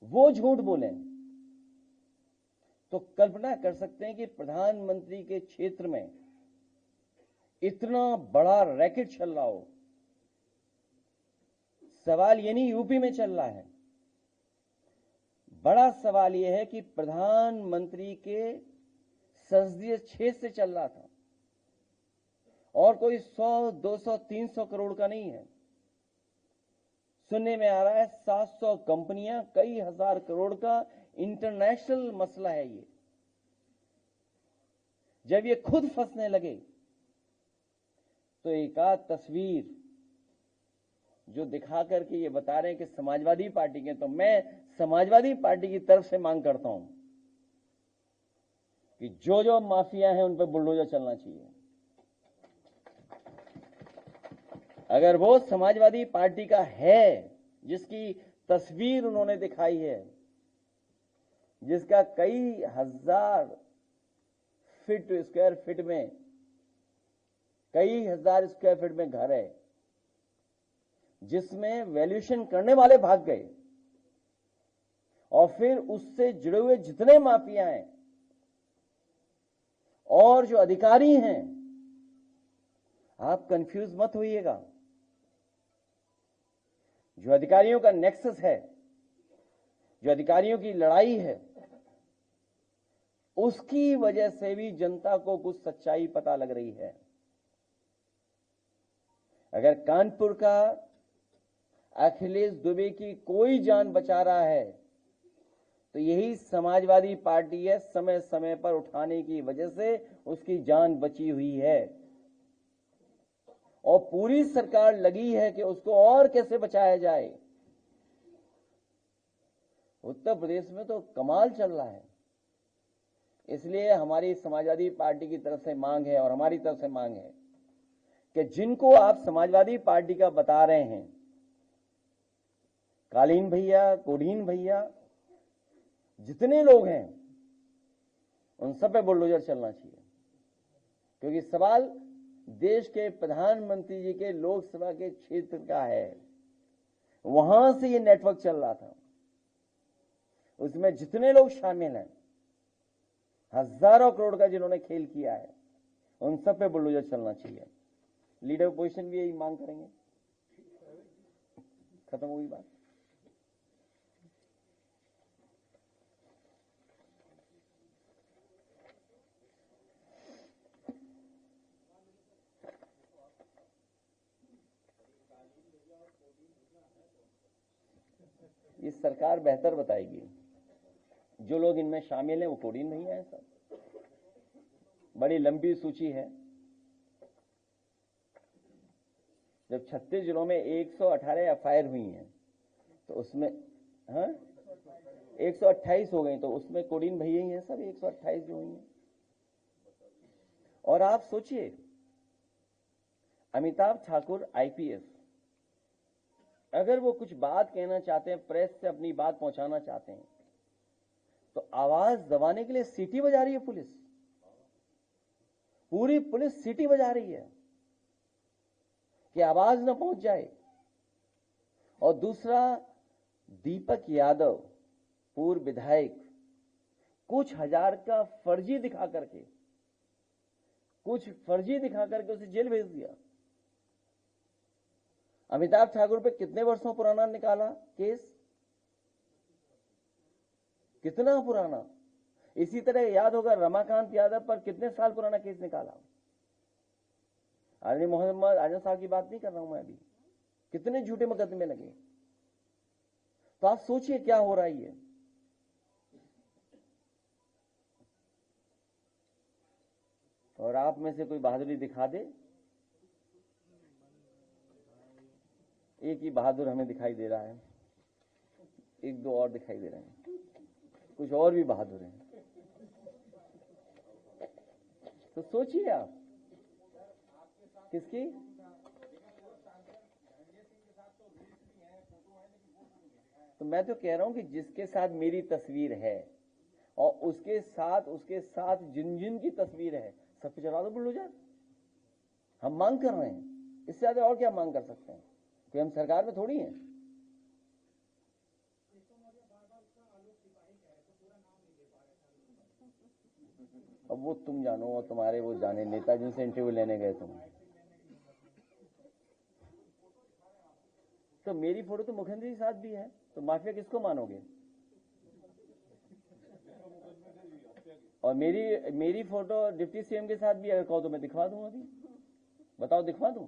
वो झूठ बोलें तो कल्पना कर सकते हैं कि प्रधानमंत्री के क्षेत्र में इतना बड़ा रैकेट चल रहा हो। सवाल ये नहीं यूपी में चल रहा है, बड़ा सवाल यह है कि प्रधानमंत्री के संसदीय क्षेत्र से चल रहा था और कोई 100, 200, 300 करोड़ का नहीं है। सुनने में आ रहा है 700 कंपनियां, कई हजार करोड़ का इंटरनेशनल मसला है ये। जब ये खुद फंसने लगे तो एक आध तस्वीर जो दिखा करके ये बता रहे हैं कि समाजवादी पार्टी के, तो मैं समाजवादी पार्टी की तरफ से मांग करता हूं कि जो जो माफिया हैं उन पर बुलडोजर चलना चाहिए। अगर वो समाजवादी पार्टी का है जिसकी तस्वीर उन्होंने दिखाई है, जिसका कई हजार स्क्वायर फीट में, कई हजार स्क्वायर फीट में घर है, जिसमें वैल्यूएशन करने वाले भाग गए और फिर उससे जुड़े हुए जितने माफिया हैं और जो अधिकारी हैं, आप कंफ्यूज मत होइएगा। जो अधिकारियों का नेक्सस है, जो अधिकारियों की लड़ाई है, उसकी वजह से भी जनता को कुछ सच्चाई पता लग रही है। अगर कानपुर का अखिलेश दुबे की कोई जान बचा रहा है तो यही समाजवादी पार्टी है। समय समय पर उठाने की वजह से उसकी जान बची हुई है और पूरी सरकार लगी है कि उसको और कैसे बचाया जाए। उत्तर प्रदेश में तो कमाल चल रहा है। इसलिए हमारी समाजवादी पार्टी की तरफ से मांग है और हमारी तरफ से मांग है कि जिनको आप समाजवादी पार्टी का बता रहे हैं, कालीन भैया, कोडीन भैया, जितने लोग हैं, उन सब पे बुलडोजर चलना चाहिए। क्योंकि सवाल देश के प्रधानमंत्री जी के लोकसभा के क्षेत्र का है। वहां से ये नेटवर्क चल रहा था, उसमें जितने लोग शामिल हैं, हजारों करोड़ का जिन्होंने खेल किया है, उन सब पे बुलडोजर चलना चाहिए। लीडर पोजीशन भी यही मांग करेंगे। खत्म हुई बात। ये सरकार बेहतर बताएगी। जो लोग इनमें शामिल हैं वो कोडीन नहीं है। सब बड़ी लंबी सूची है। जब 36 जिलों में 118 एफआईआर हुई हैं तो उसमें 128 हो गई, तो उसमें कोडीन भैया ही हैं सब 128 जो हुई हैं। और आप सोचिए, अमिताभ ठाकुर आईपीएस, अगर वो कुछ बात कहना चाहते हैं, प्रेस से अपनी बात पहुंचाना चाहते हैं, तो आवाज दबाने के लिए सीटी बजा रही है पुलिस। पूरी पुलिस सीटी बजा रही है कि आवाज न पहुंच जाए। और दूसरा, दीपक यादव पूर्व विधायक, कुछ हजार का फर्जी दिखा करके उसे जेल भेज दिया। अमिताभ ठाकुर पे कितने वर्षों पुराना निकाला केस, कितना पुराना। इसी तरह याद होगा रमाकांत यादव पर कितने साल पुराना केस निकाला। आदरणीय मोहम्मद आजम साहब की बात नहीं कर रहा हूं मैं अभी, कितने झूठे मुकदमे लगे। तो आप सोचिए क्या हो रहा है। और आप में से कोई बहादुरी दिखा दे। एक ही बहादुर हमें दिखाई दे रहा है, एक दो और दिखाई दे रहे हैं, कुछ और भी बहादुर हैं। तो सोचिए आप किसकी। तो मैं तो कह रहा हूं कि जिसके साथ मेरी तस्वीर है और उसके साथ जिन जिन की तस्वीर है, सब पे चला दो बुलडोजर। हम मांग कर रहे हैं, इससे ज्यादा और क्या मांग कर सकते हैं। कि हम सरकार में थोड़ी हैं। अब वो तुम जानो और तुम्हारे वो जाने नेता जिनसे इंटरव्यू लेने गए तुम। तो मेरी फोटो तो मुख्यमंत्री के साथ भी है, तो माफिया किसको मानोगे? और मेरी फोटो डिप्टी सीएम के साथ भी अगर कहो तो मैं दिखवा दूं। अभी बताओ, दिखवा दूं?